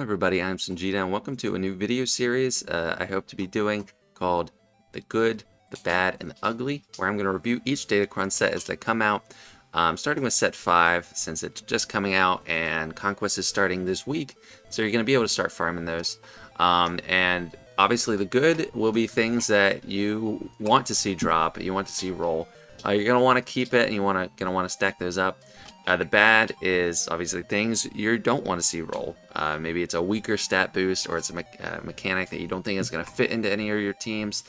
Hello everybody, I'm Sanjita and welcome to a new video series I hope to be doing called The Good, the Bad, and the Ugly, where I'm going to review each Datacron set as they come out, starting with set 5 since it's just coming out and Conquest is starting this week, so you're going to be able to start farming those. And obviously the good will be things that you want to see drop, you want to see roll. You're going to want to keep it and you're going to want to stack those up. The bad is obviously things you don't want to see roll. Maybe it's a weaker stat boost or it's a mechanic that you don't think is going to fit into any of your teams.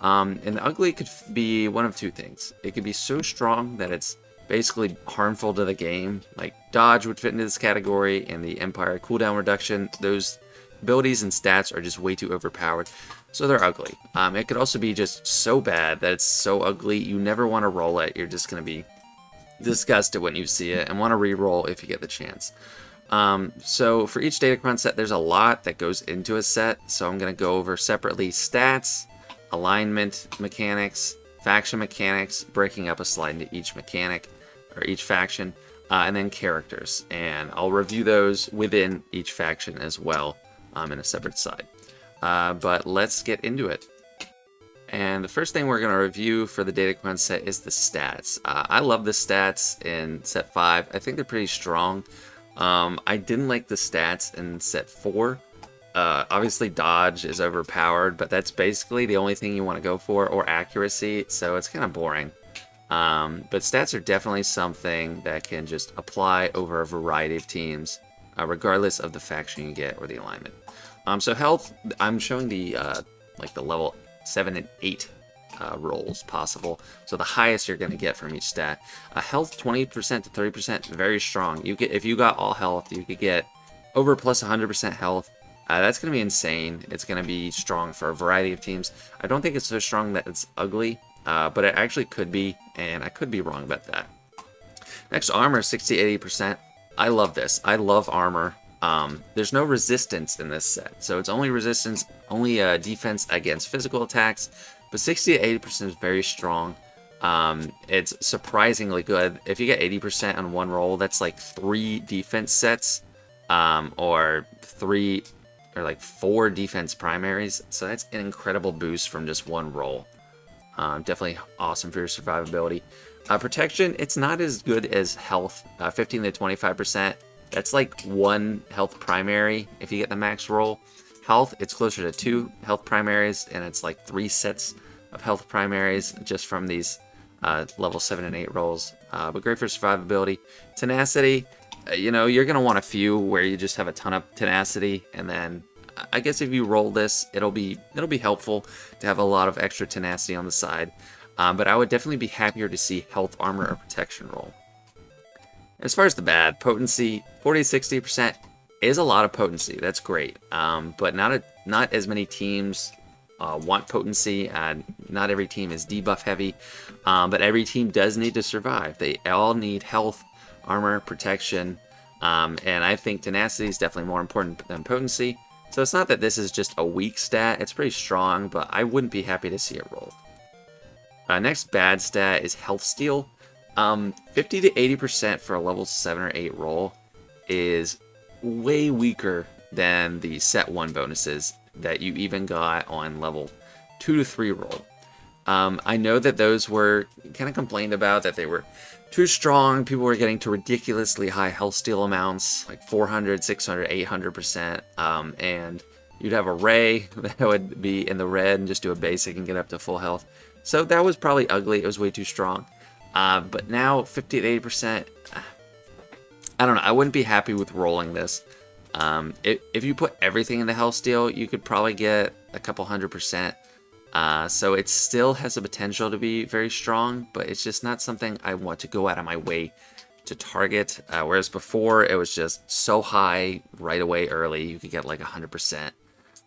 And the ugly could be one of two things. It could be so strong that it's basically harmful to the game. Like dodge would fit into this category, and the Empire cooldown reduction. Those abilities and stats are just way too overpowered, so they're ugly. It could also be just so bad that it's so ugly you never want to roll it. You're just going to be disgusted when you see it and want to re-roll if you get the chance. So for each Datacron set, there's a lot that goes into a set, so I'm going to go over separately stats, alignment mechanics, faction mechanics, breaking up a slide into each mechanic or each faction, and then characters. And I'll review those within each faction as well in a separate side. But let's get into it. And the first thing we're going to review for the Datacron set is the stats. I love the stats in set 5. I think they're pretty strong. I didn't like the stats in set 4. Obviously dodge is overpowered, but that's basically the only thing you want to go for, or accuracy, so it's kind of boring. But stats are definitely something that can just apply over a variety of teams, regardless of the faction you get or the alignment. So health, I'm showing the the level 7 and 8 rolls possible, so the highest you're going to get from each stat. Health 20% to 30%, very strong. If you got all health, you could get over plus 100% health. That's going to be insane. It's going to be strong for a variety of teams. I don't think it's so strong that it's ugly, but it actually could be, and I could be wrong about that. Next, armor 60-80%. I love this. I love armor. There's no resistance in this set, so it's only resistance, only defense against physical attacks, but 60 to 80% is very strong. It's surprisingly good. If you get 80% on one roll, that's like 3 defense sets, or 4 defense primaries, so that's an incredible boost from just one roll. Definitely awesome for your survivability. Protection, it's not as good as health, 15 to 25%. That's like 1 health primary if you get the max roll. Health, it's closer to 2 health primaries, and it's like 3 sets of health primaries just from these level 7 and 8 rolls. But great for survivability. Tenacity, you're going to want a few where you just have a ton of tenacity, and then I guess if you roll this, it'll be helpful to have a lot of extra tenacity on the side. But I would definitely be happier to see health, armor, or protection roll. As far as the bad, potency, 40-60% is a lot of potency. That's great, but not as many teams want potency. Not every team is debuff heavy, but every team does need to survive. They all need health, armor, protection, and I think tenacity is definitely more important than potency. So it's not that this is just a weak stat. It's pretty strong, but I wouldn't be happy to see it roll. Next bad stat is health steal. 50 to 80% for a level 7 or 8 roll is way weaker than the set 1 bonuses that you even got on level 2 to 3 roll. I know that those were kind of complained about, that they were too strong. People were getting to ridiculously high health steal amounts, like 400, 600, 800%, and you'd have a Ray that would be in the red and just do a basic and get up to full health. So that was probably ugly. It was way too strong. But now 50 to 80%, I don't know. I wouldn't be happy with rolling this. If you put everything in the health steal, you could probably get a couple 100%. So it still has the potential to be very strong, but it's just not something I want to go out of my way to target. Whereas before, it was just so high right away early, you could get like 100%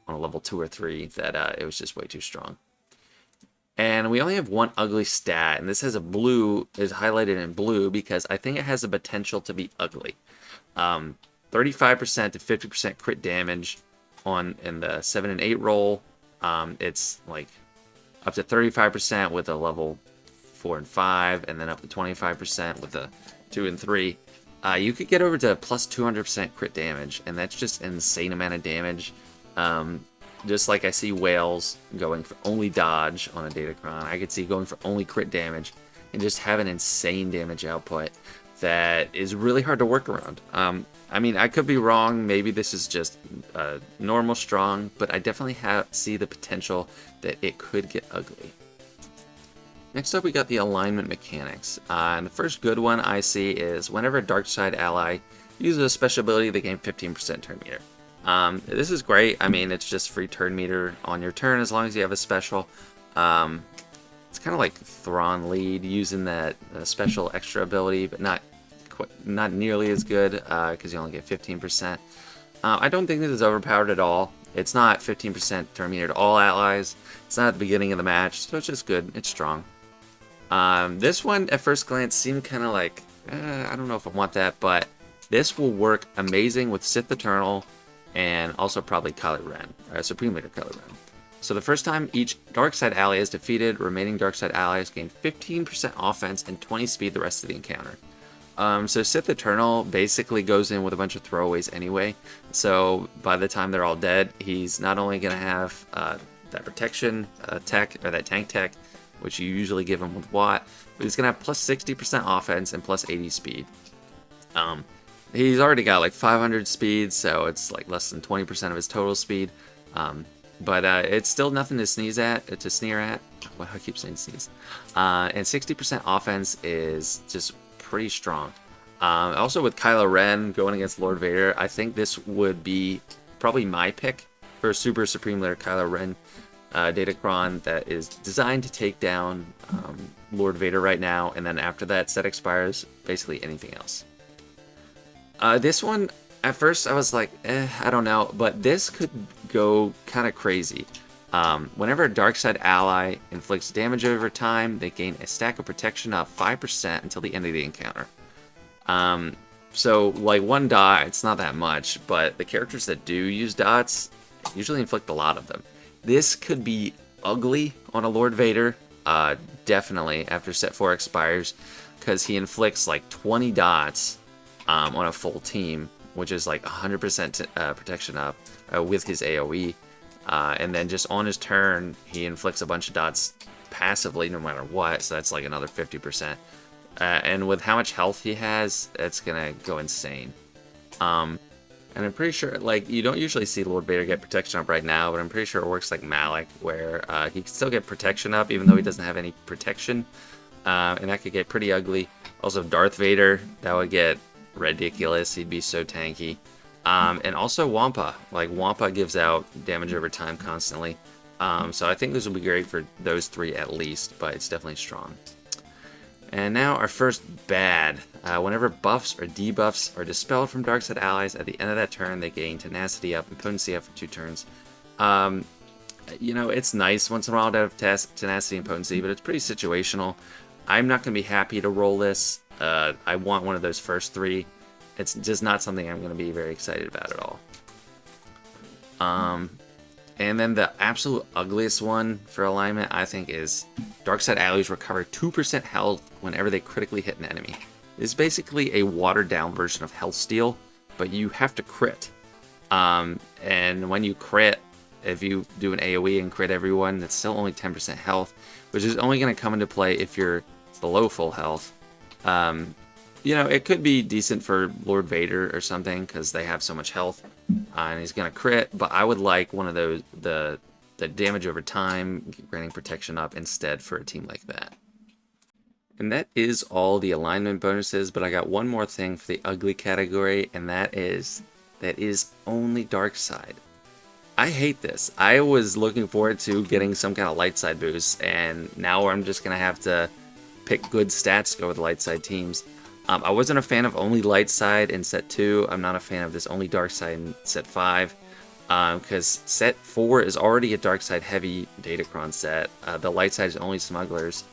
on a level 2 or 3 that it was just way too strong. And we only have one ugly stat, and this has is highlighted in blue because I think it has the potential to be ugly. 35% to 50% crit damage in the 7 and 8 roll. It's like up to 35% with a level 4 and 5, and then up to 25% with a 2 and 3. You could get over to plus 200% crit damage, and that's just an insane amount of damage. Just like I see whales going for only dodge on a Datacron, I could see going for only crit damage and just have an insane damage output that is really hard to work around. I mean, I could be wrong. Maybe this is just normal strong, but I definitely see the potential that it could get ugly. Next up, we got the alignment mechanics. And the first good one I see is whenever a dark side ally uses a special ability, they gain 15% turn meter. This is great. I mean, it's just free turn meter on your turn as long as you have a special. It's kind of like Thrawn lead using that special extra ability, but not nearly as good because you only get 15%. I don't think this is overpowered at all. It's not 15% turn meter to all allies. It's not at the beginning of the match, so it's just good. It's strong. This one, at first glance, seemed kind of like, I don't know if I want that, but this will work amazing with Sith Eternal and also probably Kylo Ren, Supreme Leader Kylo Ren. So the first time each dark side ally is defeated, remaining dark side allies gain 15% offense and 20 speed the rest of the encounter. So Sith Eternal basically goes in with a bunch of throwaways anyway, so by the time they're all dead, he's not only going to have that protection tech, or that tank tech, which you usually give him with Watt, but he's going to have plus 60% offense and plus 80 speed. He's already got like 500 speed, so it's like less than 20% of his total speed. But it's still nothing to sneer at. Well, I keep saying sneeze. And 60% offense is just pretty strong. Also with Kylo Ren going against Lord Vader, I think this would be probably my pick for Super Supreme Leader Kylo Ren Datacron that is designed to take down Lord Vader right now, and then after that set expires, basically anything else. This one, at first I was like, I don't know, but this could go kind of crazy. Whenever a dark side ally inflicts damage over time, they gain a stack of protection of 5% until the end of the encounter. So like one dot, it's not that much, but the characters that do use dots usually inflict a lot of them. This could be ugly on a Lord Vader, definitely after set 4 expires, because he inflicts like 20 dots on a full team, which is like 100% protection up with his AoE. And then just on his turn, he inflicts a bunch of dots passively no matter what, so that's like another 50%. And with how much health he has, it's gonna go insane. And I'm pretty sure, like, you don't usually see Lord Vader get protection up right now, but I'm pretty sure it works like Malik, where he can still get protection up even though he doesn't have any protection. And that could get pretty ugly. Also, Darth Vader, that would get ridiculous. He'd be so tanky. And also Wampa. Like, Wampa gives out damage over time constantly. So I think this will be great for those three at least, but it's definitely strong. And now our first bad. Whenever buffs or debuffs are dispelled from dark side allies, at the end of that turn, they gain tenacity up and potency up for 2 turns. You know, it's nice once in a while to have tenacity and potency, but it's pretty situational. I'm not going to be happy to roll this. I want one of those first 3. It's just not something I'm going to be very excited about at all. And then the absolute ugliest one for alignment, I think, is dark side allies recover 2% health whenever they critically hit an enemy. It's basically a watered down version of health steal, but you have to crit. And when you crit, if you do an AoE and crit everyone, that's still only 10% health, which is only going to come into play if you're below full health. You know, it could be decent for Lord Vader or something because they have so much health, and he's gonna crit. But I would like one of those, the damage over time, granting protection up instead for a team like that. And that is all the alignment bonuses. But I got one more thing for the ugly category, and that is only dark side. I hate this. I was looking forward to getting some kind of light side boost, and now I'm just gonna have to pick good stats to go with light side teams. I wasn't a fan of only light side in set 2. I'm not a fan of this only dark side in set 5. Because set 4 is already a dark side heavy Datacron set. The light side is only smugglers.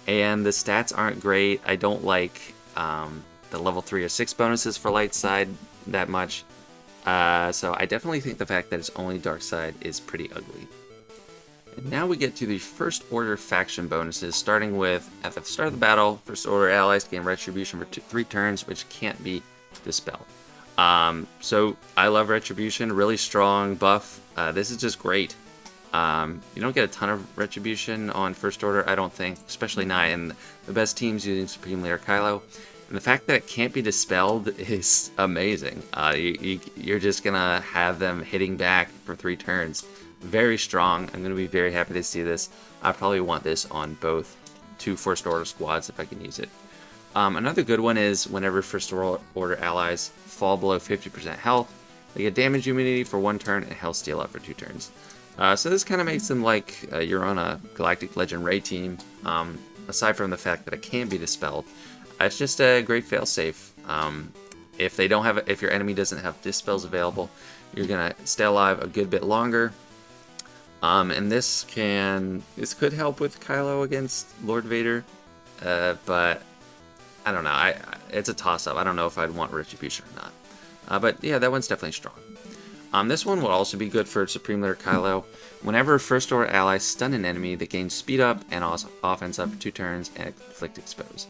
And the stats aren't great. I don't like the level 3 or 6 bonuses for light side that much. So I definitely think the fact that it's only dark side is pretty ugly. And now we get to the First Order faction bonuses, starting with, at the start of the battle, First Order allies gain Retribution for 3 turns, which can't be dispelled. So I love Retribution, really strong buff. This is just great. You don't get a ton of Retribution on First Order, I don't think, especially not in the best teams using Supreme Leader Kylo. And the fact that it can't be dispelled is amazing. You're just gonna have them hitting back for 3 turns. Very strong. I'm gonna be very happy to see this. I probably want this on both 2 First Order squads if I can use it. Another good one is whenever First Order allies fall below 50% health, they get damage immunity for 1 turn and health steal up for 2 turns. So this kind of makes them like you're on a Galactic Legend Raid team. Aside from the fact that it can be dispelled, it's just a great failsafe. If your enemy doesn't have dispels available, you're gonna stay alive a good bit longer. And this could help with Kylo against Lord Vader, but I don't know. It's a toss-up. I don't know if I'd want Retribution or not. But yeah, that one's definitely strong. This one will also be good for Supreme Leader Kylo. Whenever First Order allies stun an enemy, they gain speed up and also offense up for 2 turns and inflict expose.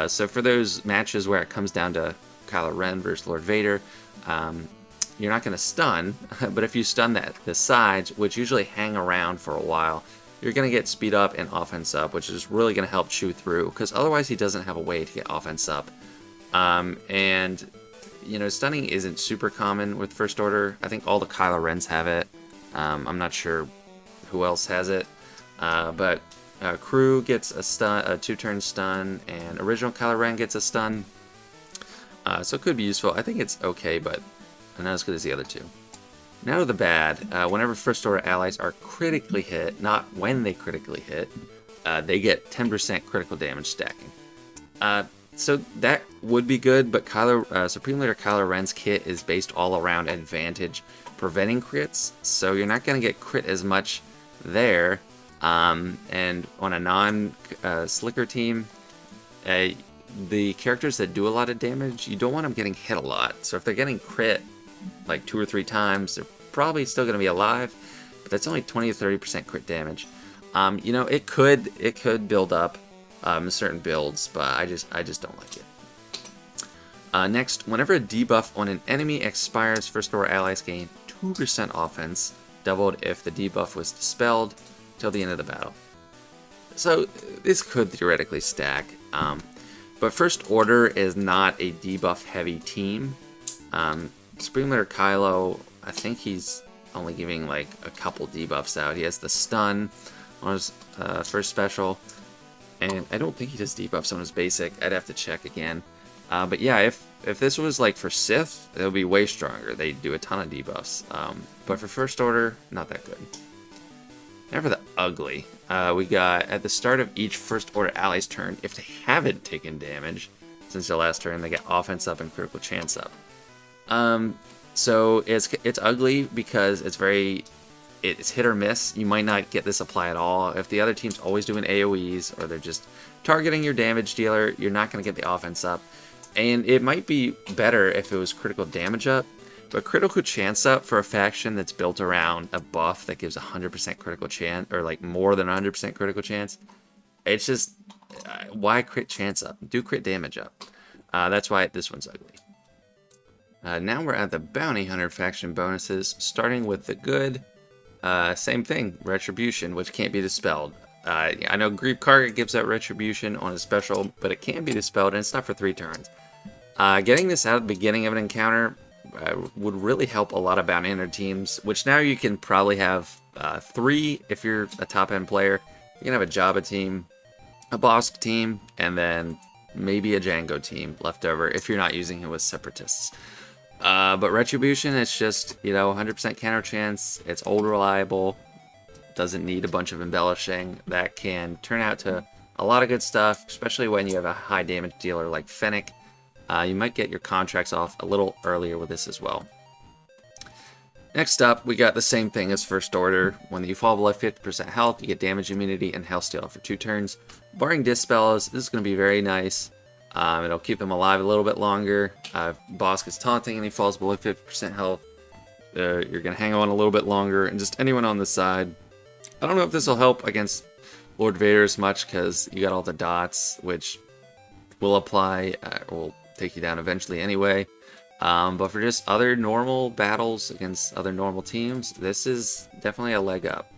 So for those matches where it comes down to Kylo Ren versus Lord Vader, you're not going to stun, but if you stun the sides, which usually hang around for a while, you're going to get speed up and offense up, which is really going to help chew through, because otherwise he doesn't have a way to get offense up. And, you know, stunning isn't super common with First Order. I think all the Kylo Rens have it. I'm not sure who else has it, but Crew gets a 2-turn stun, and original Kylo Ren gets a stun. So it could be useful. I think it's okay, but not as good as the other 2. Now to the bad. Whenever First Order allies are critically hit, not when they critically hit, they get 10% critical damage stacking. So that would be good, but Supreme Leader Kylo Ren's kit is based all around advantage preventing crits, so you're not going to get crit as much there. And on a non-slicker team, the characters that do a lot of damage, you don't want them getting hit a lot. So if they're getting crit like 2 or 3 times, they're probably still going to be alive, but that's only 20 to 30% crit damage. You know, it could build up certain builds, but I just don't like it. Next, whenever a debuff on an enemy expires, First Order allies gain 2% offense, doubled if the debuff was dispelled till the end of the battle. So this could theoretically stack, but First Order is not a debuff heavy team. Supreme Leader Kylo, I think he's only giving like a couple debuffs out. He has the stun on his first special, and I don't think he does debuffs on his basic. I'd have to check again. But yeah, if this was like for Sith, it would be way stronger. They do a ton of debuffs. But for First Order, not that good. Now for the ugly. We got at the start of each First Order ally's turn, if they haven't taken damage since their last turn, they get offense up and critical chance up. So it's ugly because it's hit or miss. You might not get this apply at all. If the other team's always doing AoEs or they're just targeting your damage dealer, you're not going to get the offense up. And it might be better if it was critical damage up, but critical chance up for a faction that's built around a buff that gives 100% critical chance, or like more than 100% critical chance, it's just, why crit chance up? Do crit damage up. That's why this one's ugly. Now we're at the Bounty Hunter faction bonuses, starting with the good. Same thing, Retribution, which can't be dispelled. I know Grief Karga gives out Retribution on a special, but it can be dispelled, and it's not for 3 turns. Getting this out at the beginning of an encounter would really help a lot of Bounty Hunter teams, which now you can probably have 3 if you're a top-end player. You can have a Jabba team, a Bosk team, and then maybe a Jango team left over if you're not using it with Separatists. But Retribution, it's just, you know, 100% counter chance. It's old reliable. Doesn't need a bunch of embellishing. That can turn out to a lot of good stuff, especially when you have a high damage dealer like Fennec. You might get your contracts off a little earlier with this as well. Next up, we got the same thing as First Order. When you fall below 50% health, you get damage immunity and health steal for 2 turns. Barring dispels, this is going to be very nice. It'll keep them alive a little bit longer. Boss gets taunting and he falls below 50% health. You're going to hang on a little bit longer, and just anyone on the side I don't know if this will help against Lord Vader as much because you got all the dots, which will apply, will take you down eventually anyway. But for just other normal battles against other normal teams, this is definitely a leg up.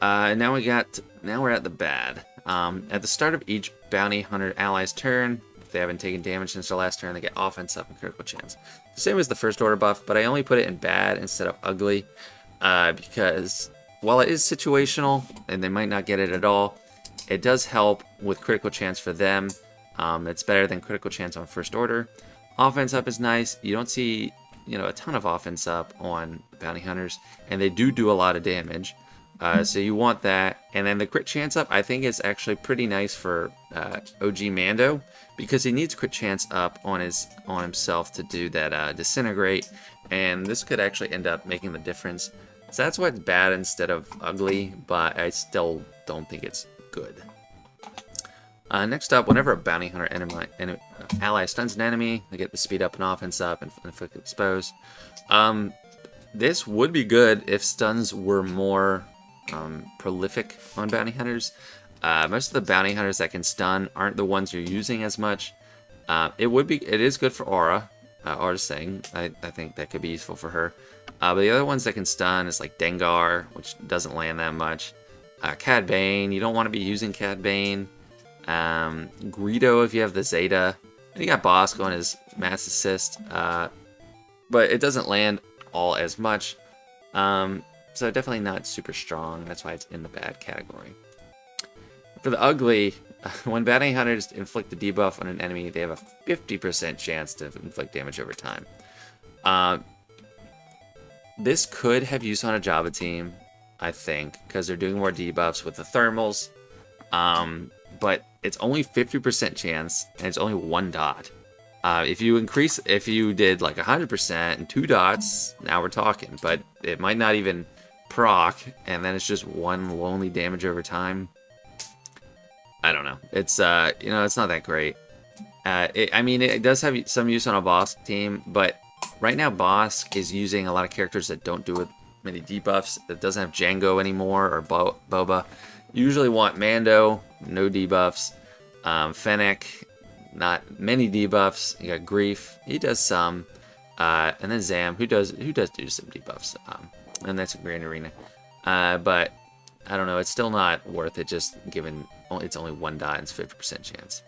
Now we're at the bad. At the start of each bounty hunter ally's turn, if they haven't taken damage since their last turn, they get offense up and critical chance. The same as the first order buff, but I only put it in bad instead of ugly, because while it is situational and they might not get it at all, it does help with critical chance for them. It's better than critical chance on first order. Offense up is nice. You don't see, a ton of offense up on bounty hunters, and they do a lot of damage. So you want that. And then the crit chance up, I think, is actually pretty nice for OG Mando, because he needs crit chance up on himself to do that disintegrate, and this could actually end up making the difference. So that's why it's bad instead of ugly, but I still don't think it's good. Next up, whenever a bounty hunter ally stuns an enemy, they get the speed up and offense up and inflict expose. This would be good if stuns were more prolific on bounty hunters. Most of the bounty hunters that can stun aren't the ones you're using as much. It is good for Aura. Aura's thing. I think that could be useful for her. But the other ones that can stun is like Dengar, which doesn't land that much. Cad Bane, you don't want to be using Cad Bane. Greedo if you have the Zeta. And you got Bosk on his mass assist. But it doesn't land all as much. So definitely not super strong. That's why it's in the bad category. For the ugly, when bounty hunters inflict the debuff on an enemy, they have a 50% chance to inflict damage over time. This could have use on a Jabba team, I think, because they're doing more debuffs with the thermals. But it's only 50% chance, and it's only 1 dot. If you did like 100% and 2 dots, now we're talking. But it might not even proc, and then it's just 1 lonely damage over time. I don't know. It's it's not that great. It does have some use on a Bosk team, but right now Bosk is using a lot of characters that don't do many debuffs. That doesn't have Django anymore or Boba. You usually want Mando, no debuffs. Fennec, not many debuffs. You got Grief, he does some, and then Zam, who does do some debuffs. And that's a Grand Arena. But I don't know. It's still not worth it, just given it's only 1 dot and it's 50% chance.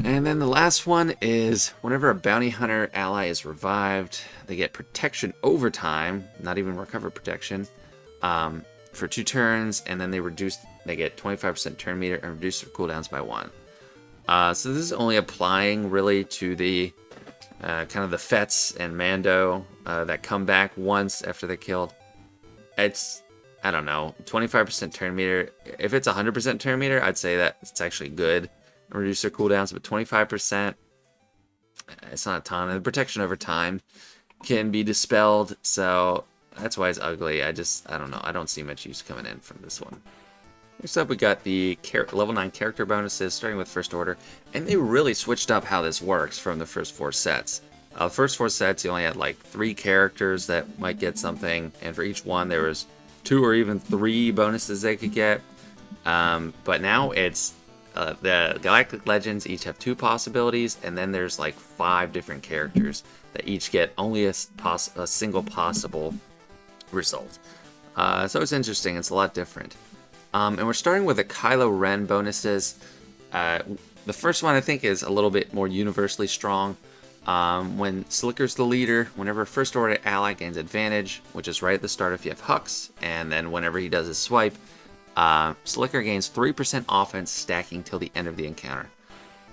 And then the last one is whenever a bounty hunter ally is revived, they get protection over time, not even recover protection, for 2 turns, and then they get 25% turn meter and reduce their cooldowns by 1. So this is only applying really to the kind of the Fets and Mando that come back once after they're killed. It's, I don't know, 25% turn meter. If it's 100% turn meter, I'd say that it's actually good. Reduce their cooldowns, but 25%, it's not a ton. And the protection over time can be dispelled, so that's why it's ugly. I don't know. I don't see much use coming in from this one. Next up, we got the level 9 character bonuses, starting with First Order, and they really switched up how this works from the first 4 sets. The first 4 sets, you only had like 3 characters that might get something, and for each one there was 2 or even 3 bonuses they could get. But now it's the Galactic Legends each have 2 possibilities, and then there's like 5 different characters that each get only a single possible result. So it's interesting. It's a lot different. And we're starting with the Kylo Ren bonuses. The first one I think is a little bit more universally strong. When Slicker's the leader, whenever First Order ally gains advantage, which is right at the start if you have Hux, and then whenever he does his swipe, Slicker gains 3% offense stacking till the end of the encounter.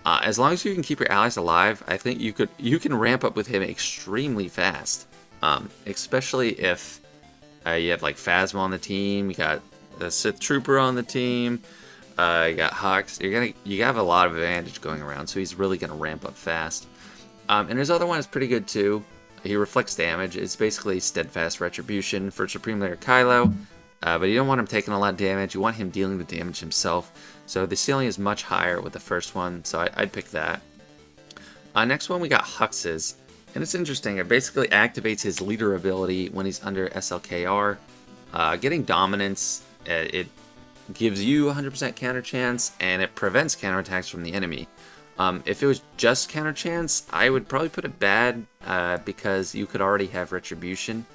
As long as you can keep your allies alive, I think you can ramp up with him extremely fast. Especially if you have like Phasma on the team, you got the Sith Trooper on the team, you got Hux. You have a lot of advantage going around, so he's really gonna ramp up fast. And his other one is pretty good too. He reflects damage. It's basically Steadfast Retribution for Supreme Leader Kylo. But you don't want him taking a lot of damage. You want him dealing the damage himself. So the ceiling is much higher with the first one, so I'd pick that. Next one, we got Hux's. And it's interesting. It basically activates his leader ability when he's under SLKR. Getting dominance, it gives you 100% counter chance, and it prevents counterattacks from the enemy. If it was just counter chance, I would probably put it bad because you could already have retribution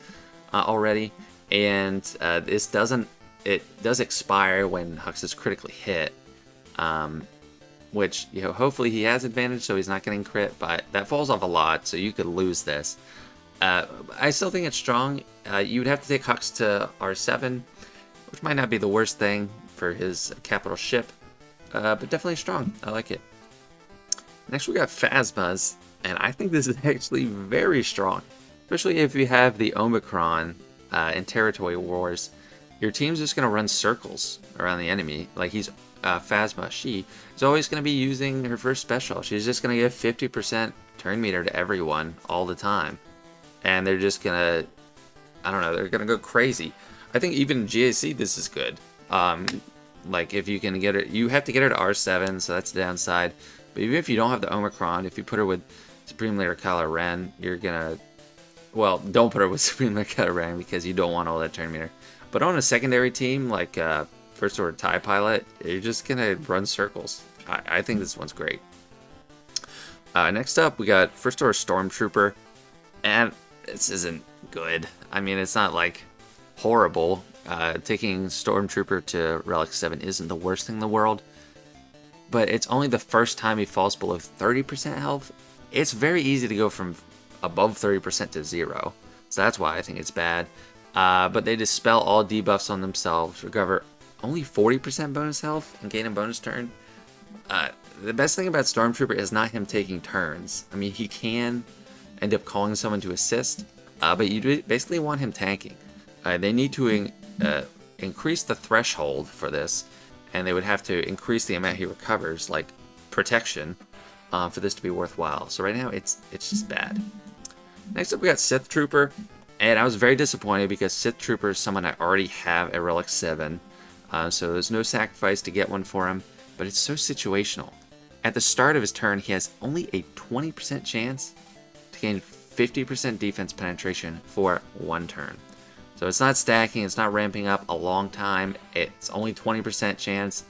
already, and this doesn't. It does expire when Hux is critically hit, which hopefully he has advantage, so he's not getting crit. But that falls off a lot, so you could lose this. I still think it's strong. You would have to take Hux to R7, which might not be the worst thing for his capital ship, but definitely strong. I like it. Next we got Phasmas, and I think this is actually very strong, especially if you have the Omicron in Territory Wars. Your team's just going to run circles around the enemy. Like he's Phasma, she is always going to be using her first special. She's just going to give 50% turn meter to everyone all the time. And they're just going to, I don't know, they're going to go crazy. I think even in GAC this is good. Like if you can get her, you have to get her to R7, so that's the downside. But even if you don't have the Omicron, if you put her with Supreme Leader Kylo Ren, you're going to, well, don't put her with Supreme Leader Kylo Ren because you don't want all that turn meter. But on a secondary team, like First Order TIE Pilot, you're just going to run circles. I think this one's great. Next up, we got First Order Stormtrooper. And this isn't good. I mean, it's not like horrible. Taking Stormtrooper to Relic 7 isn't the worst thing in the world. But it's only the first time he falls below 30% health. It's very easy to go from above 30% to 0. So that's why I think it's bad. But they dispel all debuffs on themselves, recover only 40% bonus health, and gain a bonus turn. The best thing about Stormtrooper is not him taking turns. I mean, he can end up calling someone to assist, but you basically want him tanking. They need to increase the threshold for this, and they would have to increase the amount he recovers, like protection, for this to be worthwhile. So right now, it's just bad. Next up, we got Sith Trooper. And I was very disappointed because Sith Trooper is someone I already have at Relic 7. So there's no sacrifice to get one for him. But it's so situational. At the start of his turn, he has only a 20% chance to gain 50% defense penetration for one turn. So it's not stacking, it's not ramping up a long time. It's only 20% chance.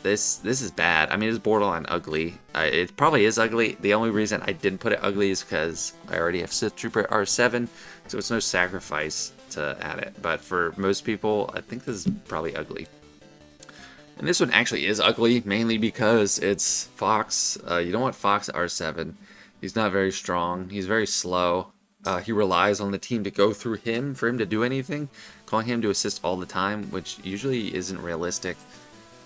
This is bad. I mean, it's borderline ugly. It probably is ugly. The only reason I didn't put it ugly is because I already have Sith Trooper R7, so it's no sacrifice to add it. But for most people, I think this is probably ugly. And this one actually is ugly, mainly because it's Fox. You don't want Fox R7. He's not very strong. He's very slow. He relies on the team to go through him for him to do anything, calling him to assist all the time, which usually isn't realistic.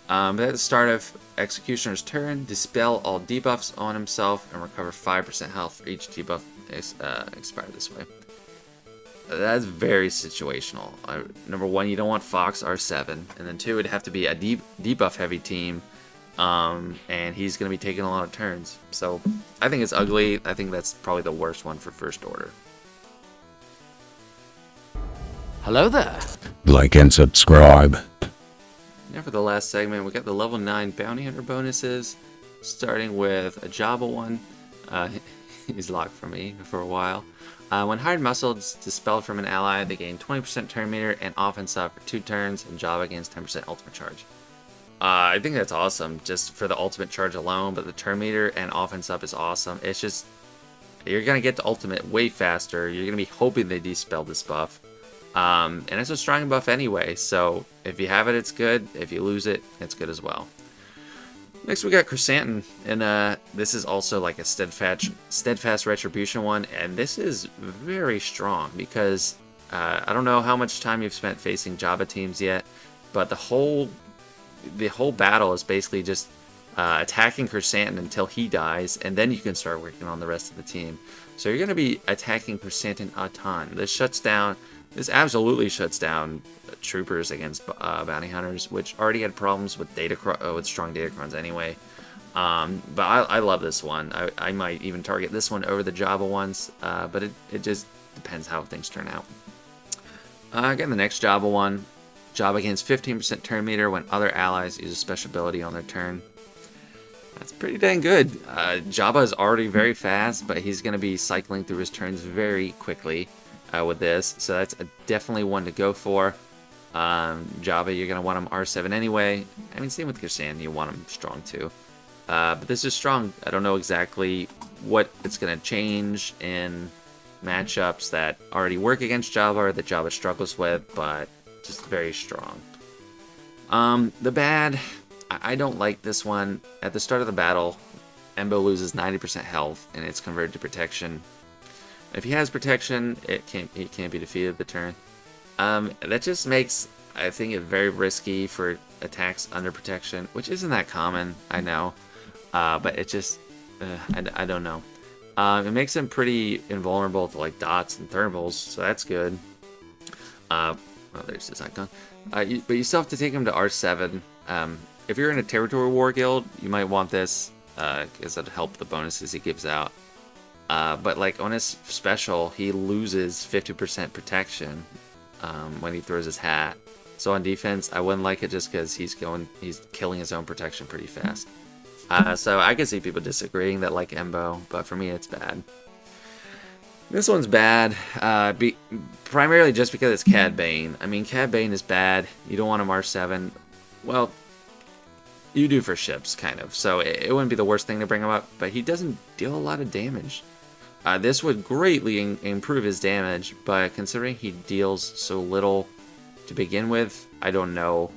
But at the start of Executioner's turn, dispel all debuffs on himself and recover 5% health for each debuff expired this way. That's very situational. Number one, you don't want Fox R7, and then two, it'd have to be a debuff heavy team, and he's going to be taking a lot of turns. So I think it's ugly. I think that's probably the worst one for First Order. Hello there. Like and subscribe. Now for the last segment, we got the level 9 bounty hunter bonuses, starting with a Jabba one. He's locked for me for a while. When hired muscle is dispelled from an ally, they gain 20% turn meter and offense up for 2 turns, and Jabba gains 10% ultimate charge. I think that's awesome, just for the ultimate charge alone, but the turn meter and offense up is awesome. It's just, you're going to get the ultimate way faster. You're going to be hoping they dispel this buff. And it's a strong buff anyway, so if you have it, it's good. If you lose it, it's good as well. Next, we got Chrysanthemum, and this is also like a steadfast retribution one, and this is very strong because I don't know how much time you've spent facing Jabba teams yet, but the whole battle is basically just attacking Chrysanthemum until he dies, and then you can start working on the rest of the team. So you're going to be attacking Chrysanthemum a ton. This absolutely shuts down troopers against bounty hunters, which already had problems with strong Datacrons anyway. But I love this one. I might even target this one over the Jabba ones, but it just depends how things turn out. Again, the next Jabba one. Jabba gains 15% turn meter when other allies use a special ability on their turn. That's pretty dang good. Jabba is already very fast, but he's going to be cycling through his turns very quickly. with this, so that's definitely one to go for. Java, you're going to want him R7 anyway. I mean, same with Kirsan, you want him strong too. But this is strong. I don't know exactly what it's going to change in matchups that already work against Java or that Java struggles with, but just very strong. The bad, I don't like this one. At the start of the battle, Embo loses 90% health and it's converted to protection. If he has protection, he can't be defeated the turn. That just makes, I think, it very risky for attacks under protection, which isn't that common, I know. But it just, I don't know. It makes him pretty invulnerable to like dots and thermals, so that's good. Oh, there's this icon. But you still have to take him to R7. If you're in a territory war guild, you might want this, because it'll help the bonuses he gives out. But like on his special, he loses 50% protection when he throws his hat. So on defense, I wouldn't like it just because he's killing his own protection pretty fast. So I can see people disagreeing that like Embo, but for me it's bad. This one's bad, primarily just because it's Cad Bane. I mean, Cad Bane is bad. You don't want him R7. Well, you do for ships, kind of. So it wouldn't be the worst thing to bring him up, but he doesn't deal a lot of damage. This would greatly improve his damage, but considering he deals so little to begin with, I don't know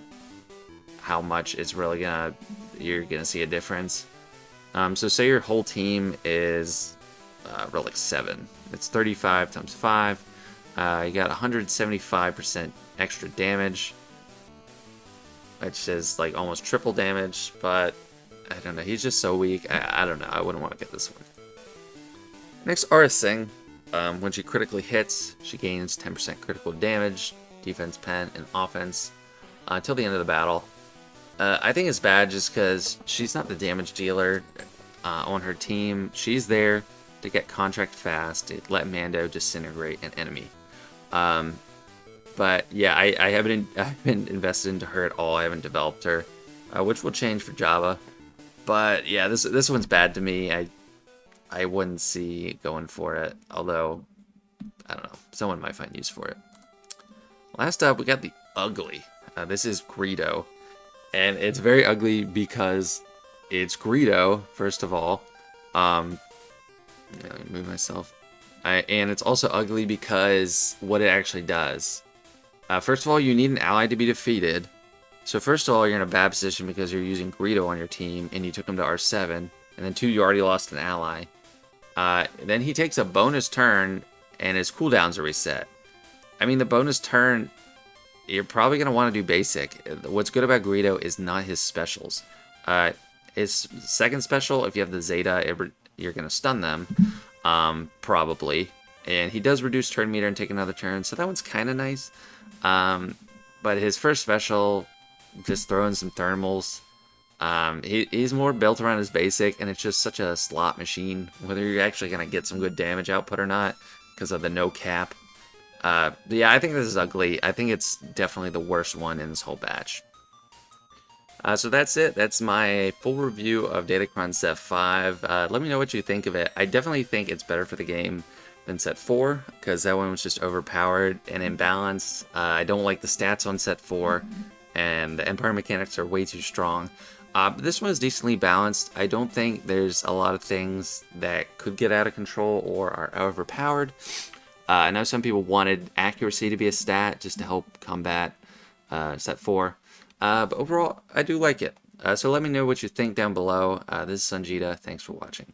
how much it's really you're gonna see a difference. So say your whole team is relic 7. It's 35 times 5. You got 175% extra damage, which is like almost triple damage, but I don't know. He's just so weak. I don't know. I wouldn't want to get this one. Next, Arising. When she critically hits, she gains 10% critical damage, defense, pen, and offense until the end of the battle. I think it's bad just because she's not the damage dealer on her team. She's there to get contract fast, to let Mando disintegrate an enemy. But yeah, I haven't invested into her at all. I haven't developed her, which will change for Java. But yeah, this one's bad to me. I wouldn't see going for it, although I don't know, someone might find use for it. Last up, we got the Ugly. This is Greedo, and it's very ugly because it's Greedo, first of all. Let me move myself. And it's also ugly because what it actually does. First of all, you need an ally to be defeated. So first of all, you're in a bad position because you're using Greedo on your team, and you took him to R7. And then 2, you already lost an ally. Then he takes a bonus turn, and his cooldowns are reset. I mean, the bonus turn, you're probably going to want to do basic. What's good about Greedo is not his specials. His second special, if you have the Zeta, you're going to stun them, probably. And he does reduce turn meter and take another turn, so that one's kind of nice. But his first special, just throwing some thermals. He's more built around his basic, and it's just such a slot machine, whether you're actually going to get some good damage output or not, because of the no cap. Yeah, I think this is ugly. I think it's definitely the worst one in this whole batch. So that's it. That's my full review of Datacron Set 5. Let me know what you think of it. I definitely think it's better for the game than Set 4, because that one was just overpowered and imbalanced. I don't like the stats on Set 4, and the Empire mechanics are way too strong. But this one is decently balanced. I don't think there's a lot of things that could get out of control or are overpowered. I know some people wanted accuracy to be a stat just to help combat Set 4. But overall, I do like it. So let me know what you think down below. This is Sanjita. Thanks for watching.